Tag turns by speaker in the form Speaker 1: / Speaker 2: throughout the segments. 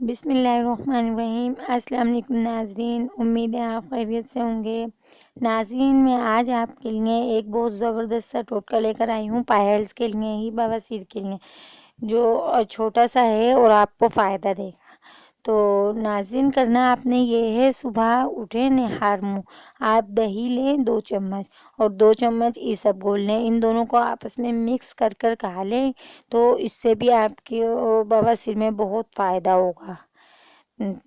Speaker 1: بسم اللہ الرحمن الرحیم۔ السلام علیکم ناظرین، امید ہے آپ خیریت سے ہوں گے۔ ناظرین، میں آج آپ کے لیے ایک بہت زبردست سا ٹوٹکا لے کر آئی ہوں، پائلز کے لیے ہی، بواسیر کے لیے، جو چھوٹا سا ہے اور آپ کو فائدہ دے گا۔ تو ناظرین، کرنا آپ نے یہ ہے، صبح اٹھے نہار منہ آپ دہی لیں 2 چمچ اور 2 چمچ ایسبگول لیں، ان دونوں کو آپس میں مکس کر کر کھا لیں تو اس سے بھی آپ کی بواسیر میں بہت فائدہ ہوگا۔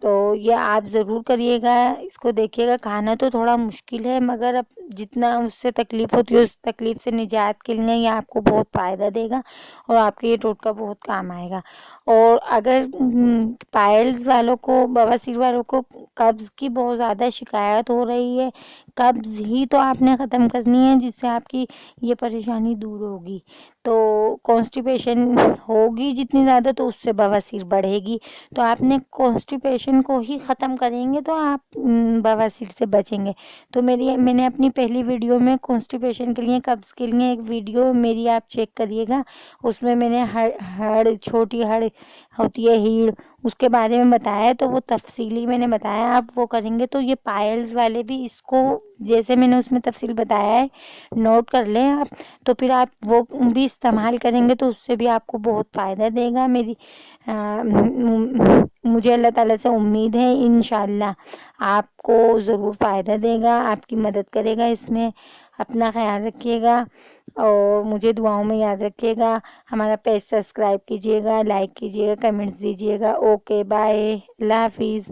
Speaker 1: تو یہ آپ ضرور کریے گا، اس کو دیکھیے گا۔ کھانا تو تھوڑا مشکل ہے، مگر اب جتنا اس سے تکلیف ہوتی ہے اس تکلیف سے نجات کے لیے یہ آپ کو بہت فائدہ دے گا اور آپ کے یہ ٹوٹکا بہت کام آئے گا۔ اور اگر پائلز والوں کو، بواسیر والوں کو قبض کی بہت زیادہ شکایت ہو رہی ہے، قبض ہی تو آپ نے ختم کرنی ہے جس سے آپ کی یہ پریشانی دور ہوگی۔ تو کانسٹیپیشن ہوگی جتنی زیادہ تو اس سے بواسیر بڑھے گی، تو آپ نے کانسٹیپیشن کو ہی ختم کریں گے تو آپ بواسیر سے بچیں گے۔ تو میں نے اپنی پہلی ویڈیو میں کانسٹیپیشن کے لیے، قبض کے لیے ایک ویڈیو میری آپ چیک کریے گا، اس میں نے ہڑ چھوٹی ہڑ ہوتی ہے ہیڑ، اس کے بارے میں بتایا ہے، تو وہ تفصیلی میں نے بتایا، آپ وہ کریں گے تو یہ پائلز والے بھی اس کو جیسے میں نے اس میں تفصیل بتایا ہے نوٹ کر لیں آپ، تو پھر آپ وہ بھی استعمال کریں گے تو اس سے بھی آپ کو بہت فائدہ دے گا۔ مجھے اللہ تعالیٰ سے امید ہے انشاءاللہ آپ کو ضرور فائدہ دے گا، آپ کی مدد کرے گا اس میں۔ اپنا خیال رکھیے گا اور مجھے دعاؤں میں یاد رکھیے گا۔ ہمارا پیج سبسکرائب کیجیے گا، لائک کیجیے گا، کمنٹس دیجیے گا۔ اوکے، بائے، اللہ حافظ۔